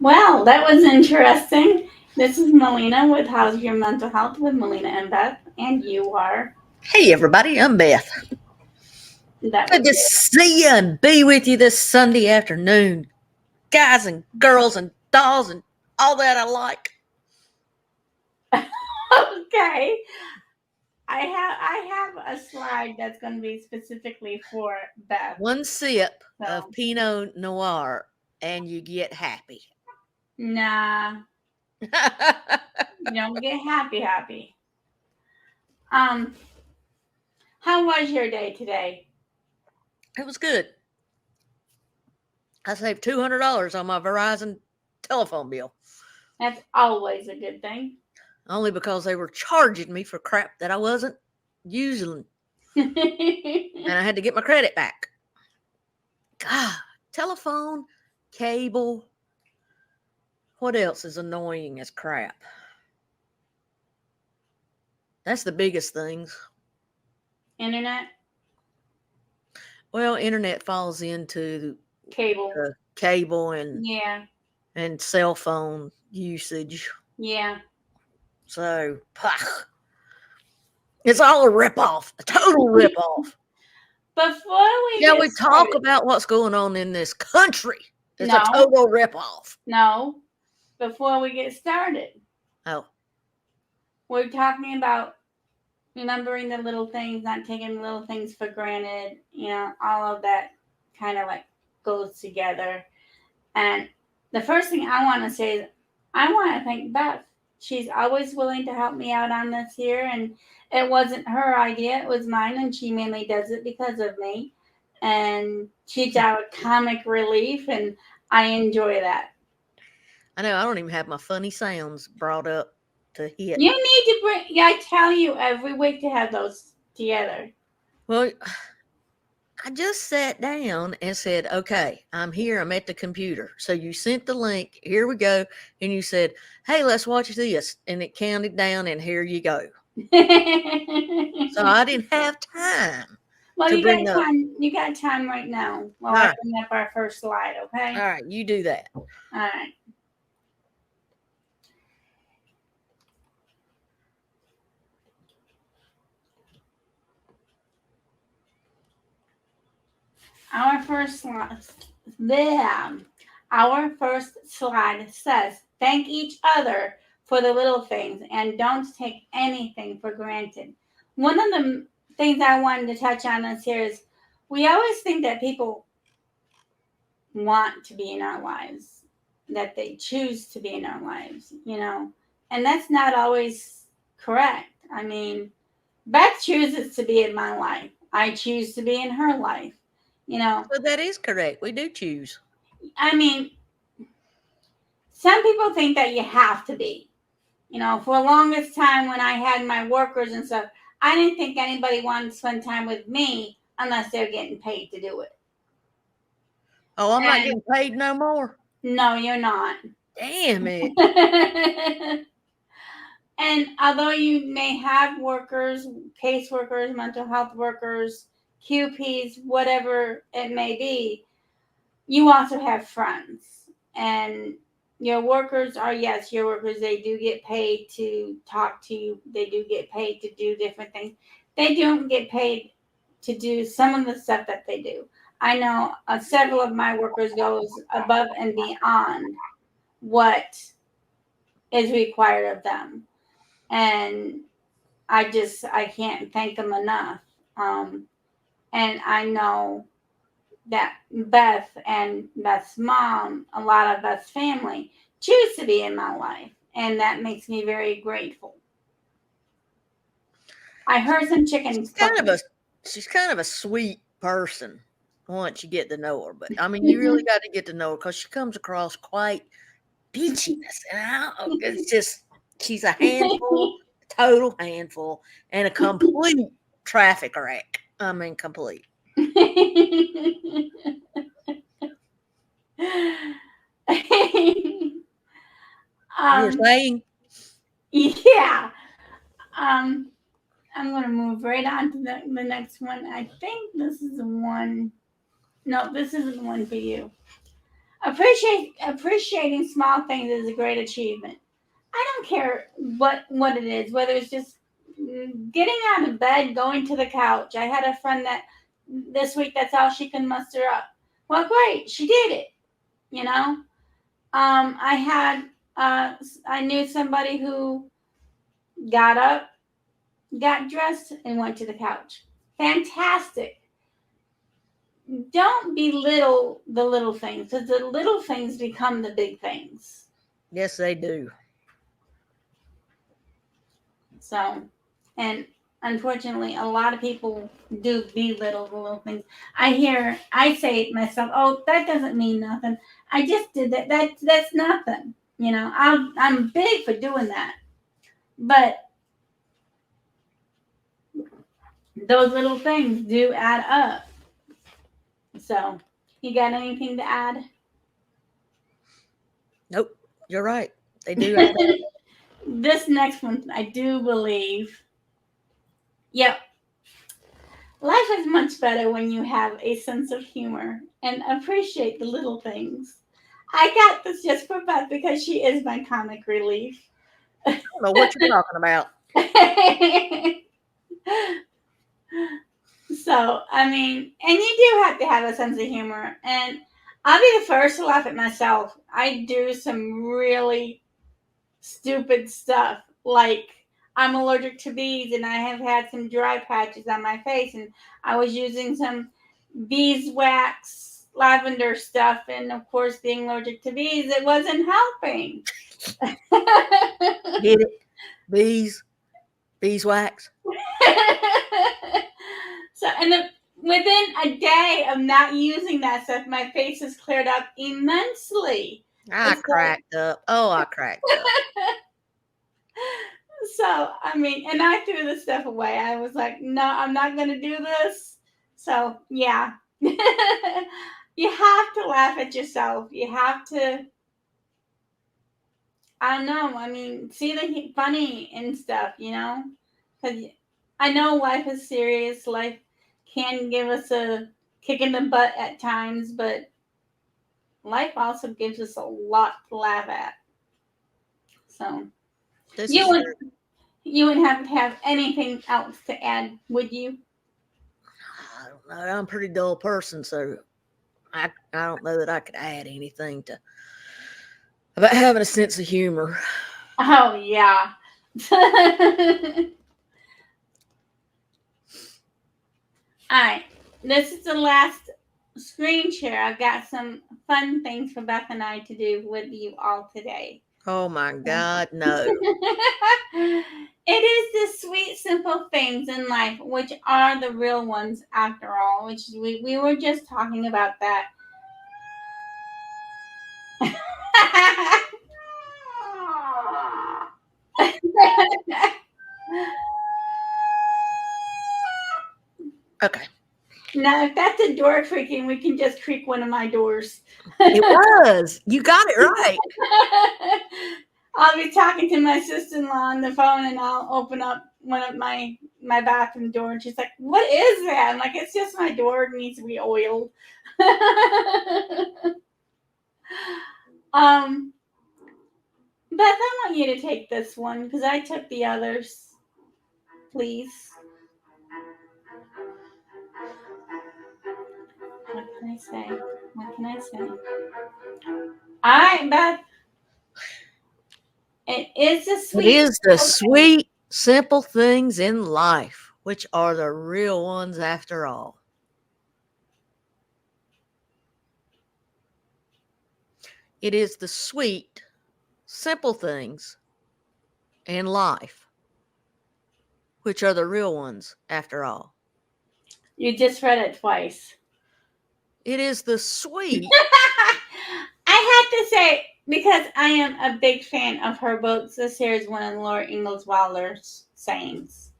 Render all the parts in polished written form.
Well, that was interesting. This is Melina with How's Your Mental Health with Melina and Beth, and you are. Hey, everybody, I'm Beth. That was Good to see you and be with you this Sunday afternoon. Guys and girls and dolls and all that I like. it. Okay. I have a slide that's going to be specifically for Beth. One sip of So Pinot Noir and you get happy. nah, It you don't get happy. Um, how was your day today? was good. I saved $200 on my Verizon telephone bill, That's always a good thing. only because they were charging me for crap that I wasn't using, and I had to get my credit back. God, telephone, cable. What else is annoying as crap? That's the biggest things. Internet, Well, internet falls into cable. cable and Yeah, cell phone usage. yeah. So, it's all a ripoff, a total ripoff. Before we Yeah, get we talk started, about what's going on in this country. It's a no, total ripoff. no. Before we get started, Oh, we're talking about remembering the little things, not taking little things for granted. All of that kind of like goes together. And the first thing I want to say is I want to thank Beth. She's always willing to help me out on this here, and it wasn't her idea; it was mine, and she mainly does it because of me. And she's our comic relief, and I enjoy that. I know. I don't even have my funny sounds brought up to hit. You need to bring. Yeah, I tell you every week to have those together. Well, I just sat down and said, okay, I'm here. I'm at the computer. So you sent the link. Here we go. And you said, hey, let's watch this. And it counted down, and here you go. So I didn't have time Well, to you got bring up. time. You got time right now while All I right. bring up our first slide. All Okay. right. You do that. All right. Our first slide. Bam. Our first slide says, "Thank each other for the little things and don't take anything for granted." One of the things I wanted to touch on this here is we always think that people want to be in our lives, that they choose to be in our lives, and that's not always correct. I mean, Beth chooses to be in my life, I choose to be in her life. You know, So that is correct. We do choose. I mean, some people think that you have to be. For the longest time when I had my workers and stuff, I didn't think anybody wanted to spend time with me unless they're getting paid to do it. Oh, I'm not And getting paid no more. no, you're not. Damn it. And although you may have workers, caseworkers, mental health workers, QPs, whatever it may be, you also have friends. And your workers are, yes, your workers, they do get paid to talk to you, they do get paid to do different things. They don't get paid to do some of the stuff that they do. I know several of my workers goes above and beyond what is required of them. And I can't thank them enough. Um, and I know that Beth and Beth's mom, a lot of Beth's family, choose to be in my life, and that makes me very grateful. I heard some She's chickens kind of clucking. a she's kind of a sweet person once you get to know her. But I mean, you really got to get to know her because she comes across quite bitchiness, and it's just she's a handful, total handful, and a complete traffic wreck. I mean, complete. You were um, saying, yeah. Um, I'm gonna move right on to the next one. I think this is the one. No, this isn't the one for you. Appreciating small things is a great achievement. I don't care what it is, whether it's just getting out of bed, going to the couch. I had a friend that this week that's all she can muster up. Well, great, she did it. You know, I had I knew somebody who got up, got dressed, and went to the couch. Fantastic. Don't belittle the little things because the little things become the big things. Yes, they do. So, and unfortunately, a lot of people do belittle the little things. I say it myself, oh, that doesn't mean nothing. I just did that. That's nothing. You know, I'm big for doing that. But those little things do add up. So, you got anything to add? Nope, you're right. They do add up. This next one, I do believe. Yep. Life is much better when you have a sense of humor and appreciate the little things. I got this just for Beth because she is my comic relief. I don't know what you're talking about. So, I mean, and you do have to have a sense of humor. And I'll be the first to laugh at myself. I do some really stupid stuff. Like, I'm allergic to bees, and I have had some dry patches on my face, and I was using some beeswax lavender stuff, and of course, being allergic to bees, it wasn't helping. Get it? Beeswax. So, and within a day of not using that stuff, my face has cleared up immensely. I It's cracked up. Oh, I cracked up. So, I mean, and I threw the stuff away. I was like, no, I'm not going to do this. So, yeah. You have to laugh at yourself. You have to, I don't know, I mean, see the funny and stuff, you know? Because I know life is serious. Life can give us a kick in the butt at times, but life also gives us a lot to laugh at. So, This you is would true. you would have anything else to add, would you? I don't know. I'm a pretty dull person, so I don't know that I could add anything to about having a sense of humor. Oh yeah. All right. This is the last screen share. I've got some fun things for Beth and I to do with you all today. Oh my God, no. It is the sweet, simple things in life which are the real ones after all, which we were just talking about that. Okay. Now, if that's a door creaking, we can just creak one of my doors. It was. You got it right. I'll be talking to my sister-in-law on the phone, and I'll open up one of my bathroom door, and she's like, "What is that?" I'm like, "It's just my door. It needs to be oiled." Beth, I want you to take this one because I took the others. Please. What can I say? What can I say? All right, Beth. It is the It sweet. is the sweet, simple things in life, which are the real ones after all. It is the sweet, simple things in life, which are the real ones after all. You just read it twice. It is the sweet. I had to say, because I am a big fan of her books, this here is one of Laura Ingalls Wilder's sayings.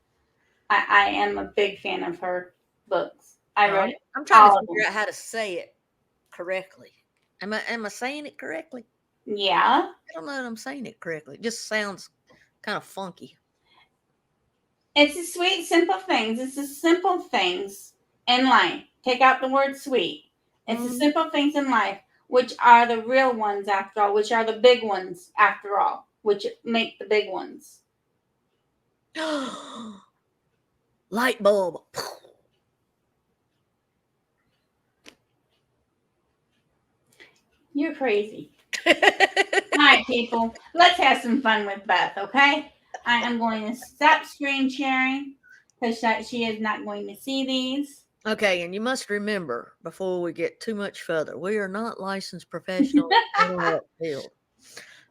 I am a big fan of her books. I read I'm trying to all of figure them. out how to say it correctly. Am I saying it correctly? Yeah. I don't know that I'm saying it correctly. It just sounds kind of funky. It's the sweet, simple things. It's the simple things in life. Take out the word sweet. It's the Mhm. simple things in life which are the real ones after all, which are the big ones after all, which make the big ones. Light bulb. You're crazy. All right, people, let's have some fun with Beth, okay? I am going to stop screen sharing because she is not going to see these. Okay, and you must remember before we get too much further, we are not licensed professionals in the mental health field.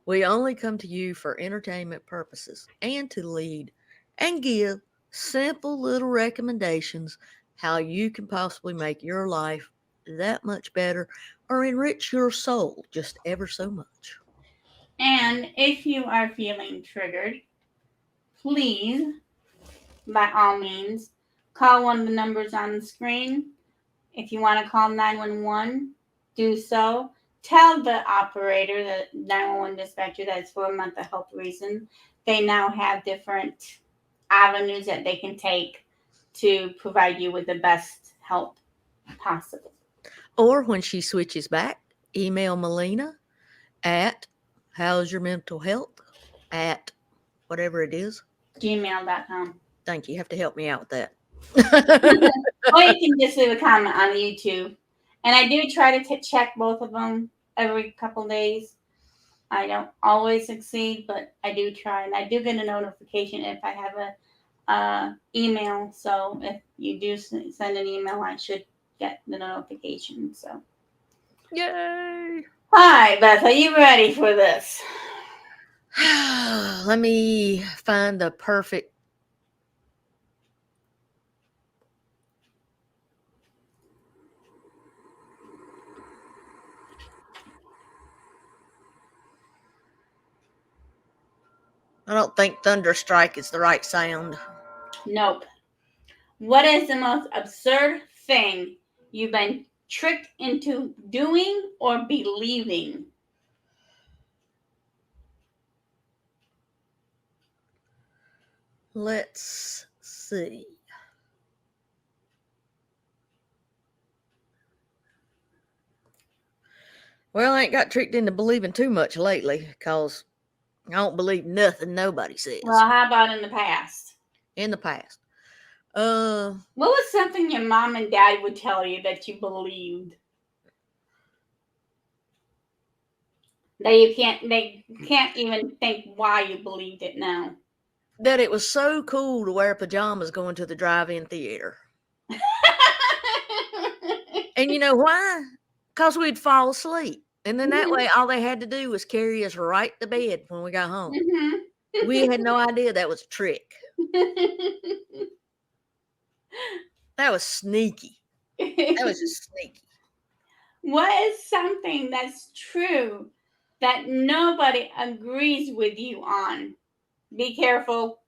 We only come to you for entertainment purposes and to lead and give simple little recommendations how you can possibly make your life that much better or enrich your soul just ever so much. And if you are feeling triggered, please, by all means, call one of the numbers on the screen. If you want to call 911, do so. Tell the operator, the 911 dispatcher, that it's for a mental health reason. They now have different avenues that they can take to provide you with the best help possible. Or when she switches back, email Melina at how's your mental health at whatever it is. Gmail.com. Thank you. You have to help me out with that. Or you can just leave a comment on YouTube. And I do try to check both of them every couple days. I don't always succeed, but I do try. And I do get a notification if I have a email. So if you do send an email, I should get the notification. So, Yay! hi, Beth. Are you ready for this? Let me find the perfect. I don't think thunderstrike is the right sound. Nope. What is the most absurd thing you've been tricked into doing or believing? Let's see. Well, I ain't got tricked into believing too much lately because I don't believe nothing nobody says Well, how about in the past? in the past. What was something your mom and dad would tell you that you believed? That they can't even think why you believed it now. That it was so cool to wear pajamas going to the drive-in theater. And you know why? Because we'd fall asleep. And then that way, all they had to do was carry us right to bed when we got home. We had no idea that was a trick. That was sneaky. That was just sneaky. What is something that's true that nobody agrees with you on? Be careful.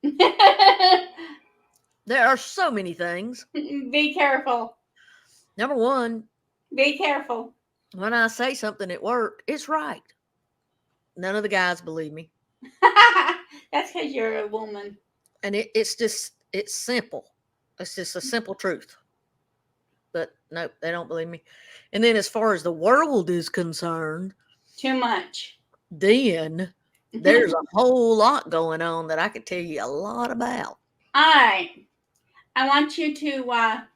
There are so many things. Be careful. Number one, Be careful. when I say something at work, it's right. None of the guys believe me. That's because you're a woman. And it's simple. It's just a simple truth. But nope, they don't believe me. And then as far as the world is concerned, Too much. then there's a whole lot going on that I could tell you a lot about. All right. I want you to But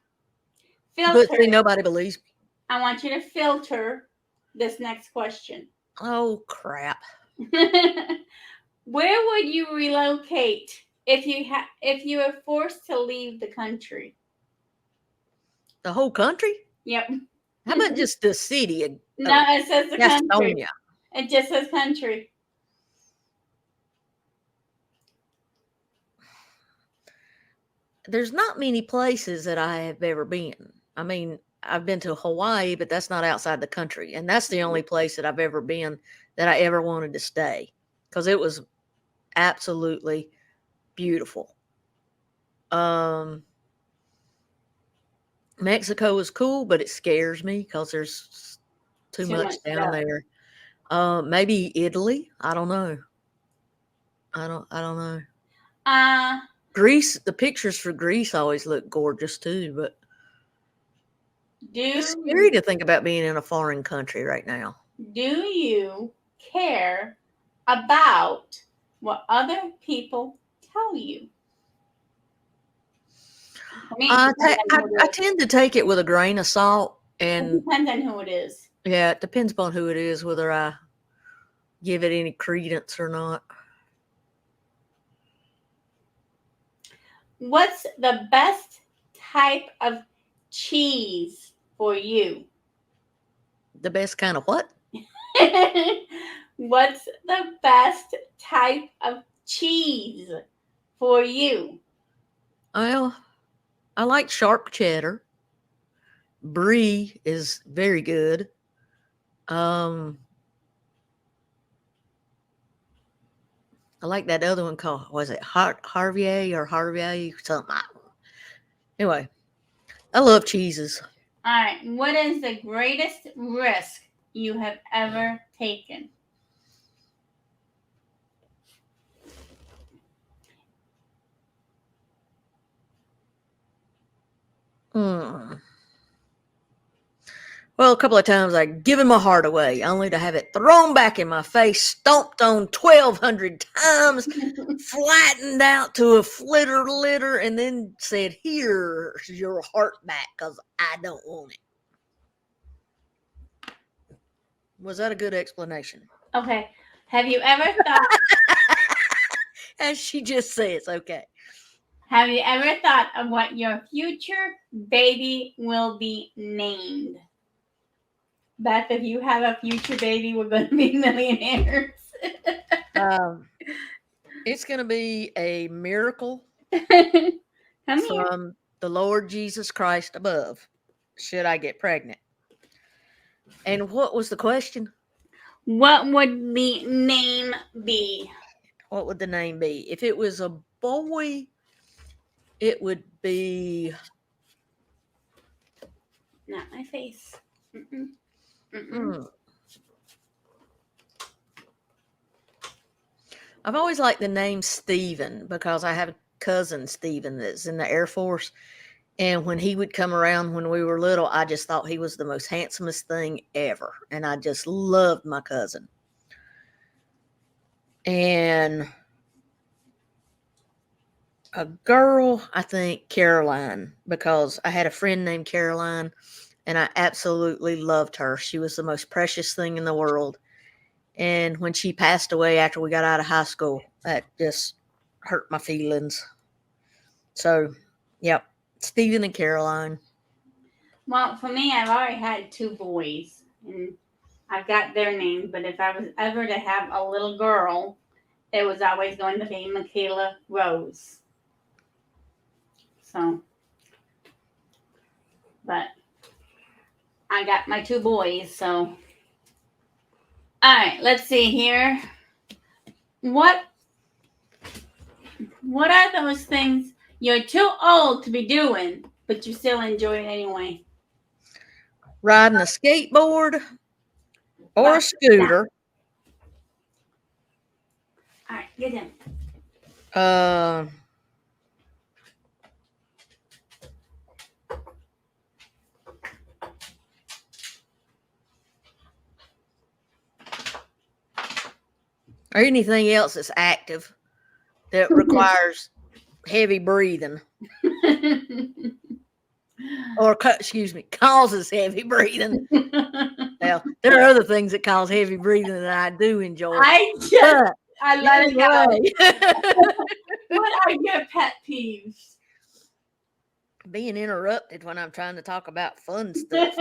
filter. see, nobody believes me. I want you to filter this next question. Oh, crap. Where would you relocate if you were forced to leave the country? The whole country? Yep. How about just the city of No, it says the country. Gastonia? It just says country. There's not many places that I have ever been. I mean, I've been to Hawaii, but that's not outside the country. And that's the only place that I've ever been that I ever wanted to stay because it was absolutely beautiful. Mexico is cool, but it scares me because there's too much down there. Maybe Italy. I don't know. I don't know. Greece, the pictures for Greece always look gorgeous too, but It's Do scary to think about being in a foreign country right now. do you care about what other people tell you? For me, it depends on who I it is. tend to take it with a grain of salt, It and depends on who it is. yeah, it depends upon who it is, whether I give it any credence or not. What's the best type of cheese for you? The best kind of what? What's the best type of cheese for you? Well, I like sharp cheddar. Brie is very good. Um, I like that other one called, was it Harvey or Harvey something? Anyway, I love cheeses. All right. What is the greatest risk you have ever taken? Mm. Well, a couple of times I given my heart away, only to have it thrown back in my face, stomped on 1,200 times, flattened out to a flitter litter, and then said, "Here's your heart back, because I don't want it." Was that a good explanation? Okay. Have you ever thought? As she just says, okay. Have you ever thought of what your future baby will be named? Beth, if you have a future baby, we're going to be millionaires. It's going to be a miracle Come here. from the Lord Jesus Christ above, should I get pregnant. And what was the question? What would the name be? What would the name be? If it was a boy, it would be. Not my face. Mm-mm. Mm-mm. I've always liked the name Stephen because I have a cousin, Stephen, that's in the Air Force. And when he would come around when we were little, I just thought he was the most handsomest thing ever. And I just loved my cousin. And a girl, I think Caroline, because I had a friend named Caroline and I absolutely loved her. She was the most precious thing in the world. And when she passed away after we got out of high school, that just hurt my feelings. So, yep, Stephen and Caroline. Well, for me, I've already had two boys, and I've got their names. But if I was ever to have a little girl, it was always going to be Michaela Rose. So, but I got my two boys. So, all right, let's see here. What are those things you're too old to be doing, but you still enjoy it anyway? Riding a skateboard or a scooter. All right, get him. Uh, or anything else that's active that requires heavy breathing. Or, excuse me, causes heavy breathing. Well, there are other things that cause heavy breathing that I do enjoy. I let it go. What are your pet peeves? Being interrupted when I'm trying to talk about fun stuff.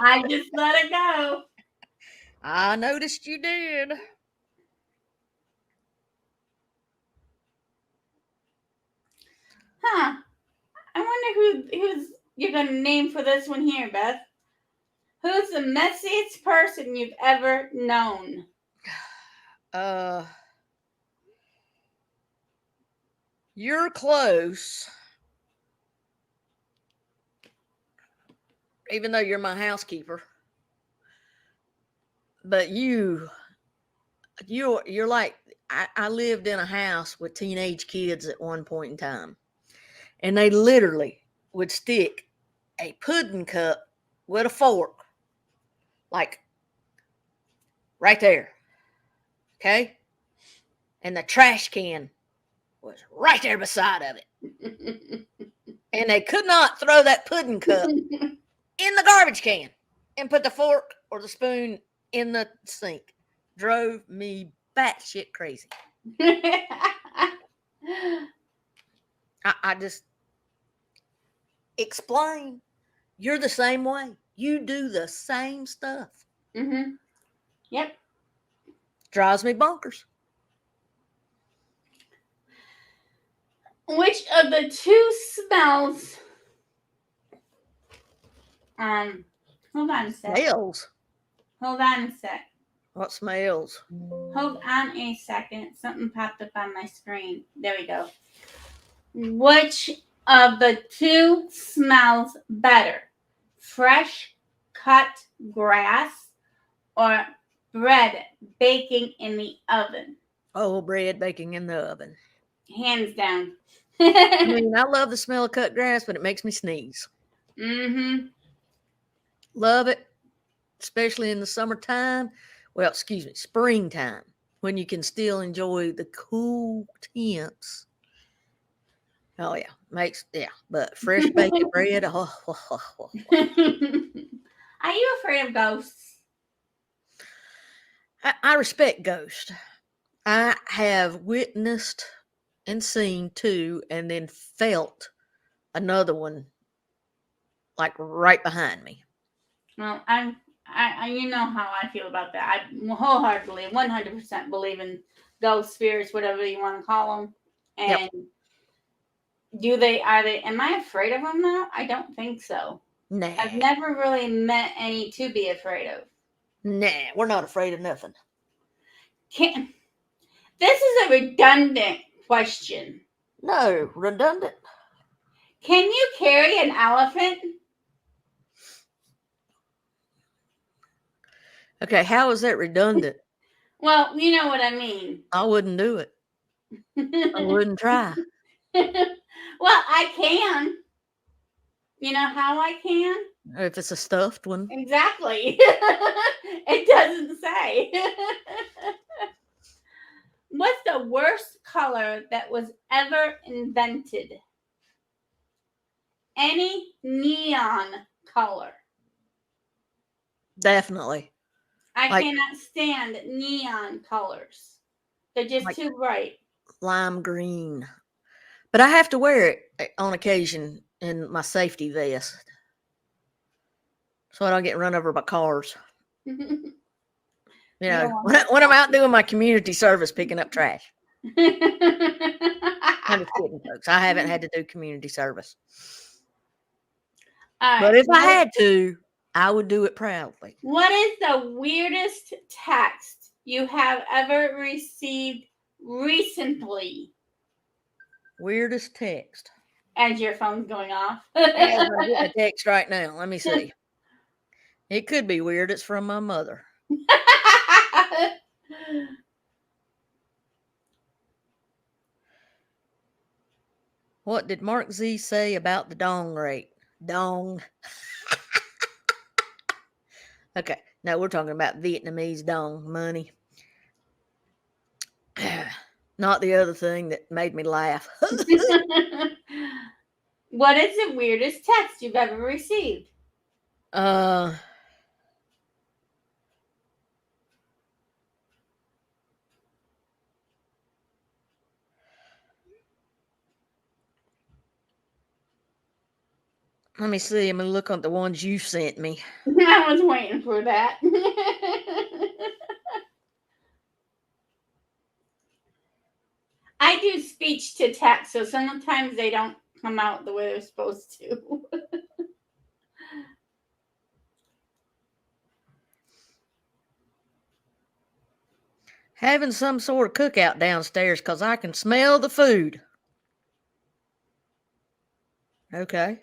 I just let it go. I noticed you did. Huh. I wonder who's you're gonna name for this one here, Beth. Who's the messiest person you've ever known? You're close. Even though you're my housekeeper. But you're like, I lived in a house with teenage kids at one point in time. And they literally would stick a pudding cup with a fork, like right there. Okay. And the trash can was right there beside of it. And they could not throw that pudding cup in the garbage can and put the fork or the spoon in the sink. Drove me batshit crazy. I just explain. You're the same way. You do the same stuff. Mm-hmm. Yep. Drives me bonkers. Which of the two smells? Hold on a sec. Smells. Hold on a sec. What smells? Hold on a second. Something popped up on my screen. There we go. Which of the two smells better? Fresh cut grass or bread baking in the oven? Oh, bread baking in the oven. Hands down. I mean, I love the smell of cut grass, but it makes me sneeze. Mm-hmm. Love it, especially in the summertime. Well, excuse me, springtime, when you can still enjoy the cool temps. Oh yeah, but fresh baked bread. Are you afraid of ghosts? I respect ghosts. I have witnessed and seen two, and then felt another one like right behind me. Well, I you know how I feel about that. I wholeheartedly, 100% believe in ghost spirits, whatever you want to call them. And am I afraid of them now? I don't think so. Nah, I've never really met any to be afraid of. nah, we're not afraid of nothing. This is a redundant question. No, redundant. Can you carry an elephant? Okay, how is that redundant? Well, you know what I mean. I wouldn't do it. I wouldn't try. Well, I can. You know how I can? If it's a stuffed one. Exactly. It doesn't say. What's the worst color that was ever invented? Any neon color. Definitely. I Like cannot stand neon colors. They're just Like- too bright. lime green. But I have to wear it on occasion in my safety vest, so I don't get run over by cars. You know, when I'm out doing my community service picking up trash. I'm just kidding, folks. I haven't had to do community service. But if I had to, I would do it proudly. What is the weirdest text you have ever received recently? Weirdest text. As your phone's going off. As I'm getting a text right now. Let me see. It could be weird. It's from my mother. What did Mark Z say about the dong rate? Dong. Okay. No, we're talking about Vietnamese dong money. Not the other thing that made me laugh. What is the weirdest text you've ever received? Let me see. I'm going to look at the ones you sent me. I was waiting for that. I do speech to text, so sometimes they don't come out the way they're supposed to. Having some sort of cookout downstairs because I can smell the food. Okay.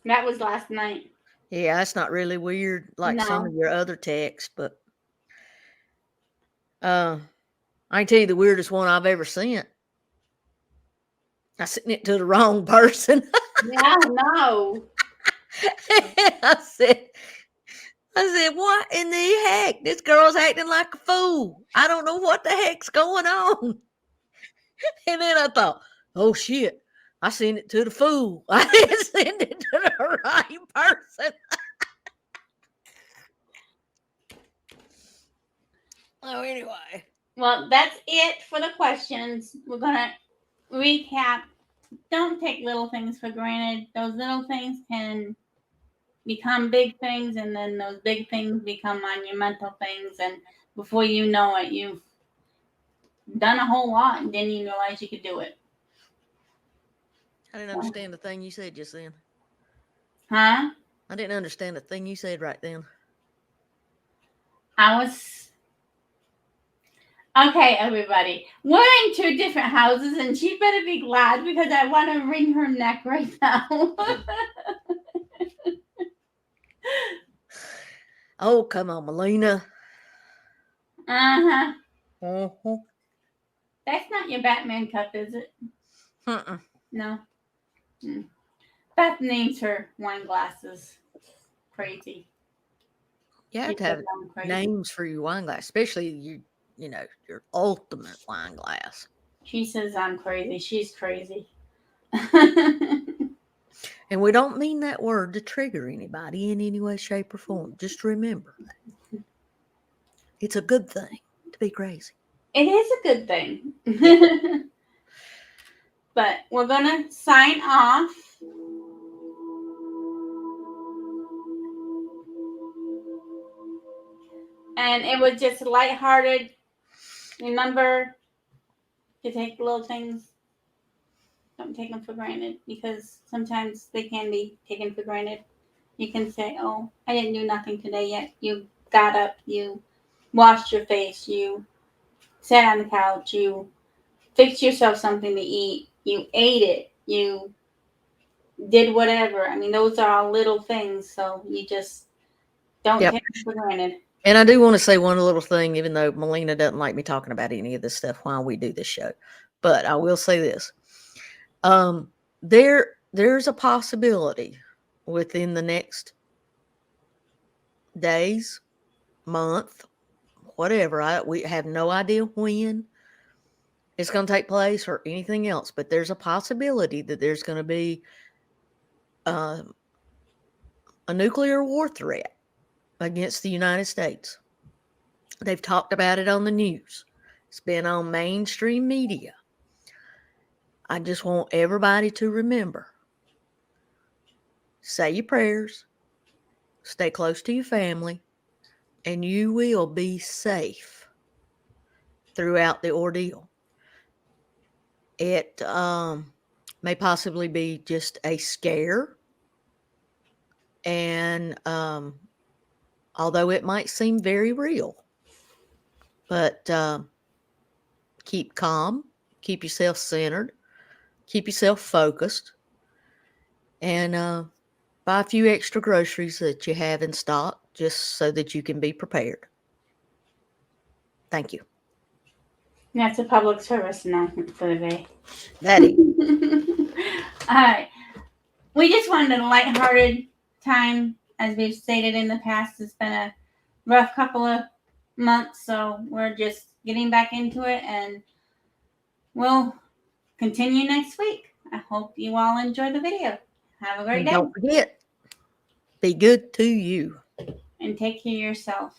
That was last night. Yeah, that's not really weird like some of your other texts, but I can tell you the weirdest one I've ever sent. I sent it to the wrong person. Yeah, no. I said, what in the heck? This girl's acting like a fool. I don't know what the heck's going on. And then I thought, oh shit, I sent it to the fool. I didn't send it to the right person. Oh, anyway. Well, that's it for the questions. We're gonna recap. Don't take little things for granted. Those little things can become big things, and then those big things become monumental things. And before you know it, you've done a whole lot and didn't even realize you could do it. I didn't understand the thing you said just then. Huh? I didn't understand the thing you said right then. I was okay, everybody. We're in 2 different houses, and she better be glad because I want to wring her neck right now. Oh, come on, Melina. Uh-huh. Uh-huh. That's not your Batman cup, is it? Uh-uh. No. Beth names her wine glasses. Crazy. You have to have names for your wine glass, especially your ultimate wine glass. She says I'm crazy. She's crazy. And we don't mean that word to trigger anybody in any way, shape, or form. Just remember, it's a good thing to be crazy. It is a good thing. But we're going to sign off. And it was just lighthearted. Remember to take little things. Don't take them for granted because sometimes they can be taken for granted. You can say, oh, I didn't do nothing today yet. You got up. You washed your face. You sat on the couch. You fixed yourself something to eat. You ate it. You did whatever. I mean, those are all little things. So you just don't take them for granted. And I do want to say one little thing, even though Melina doesn't like me talking about any of this stuff while we do this show. But I will say this. There's a possibility within the next days, month, whatever. We have no idea when it's going to take place or anything else, but there's a possibility that there's going to be a nuclear war threat against the United States. They've talked about it on the news. It's been on mainstream media. I just want everybody to remember, say your prayers, stay close to your family, and you will be safe throughout the ordeal. It may possibly be just a scare, and although it might seem very real, but keep calm, keep yourself centered, keep yourself focused, and buy a few extra groceries that you have in stock just so that you can be prepared. Thank you. That's a public service announcement for the day. That is. All right. We just wanted a lighthearted time. As we've stated in the past, it's been a rough couple of months, so we're just getting back into it, and we'll continue next week. I hope you all enjoy the video. Have a great day. Don't forget, be good to you. And take care of yourself.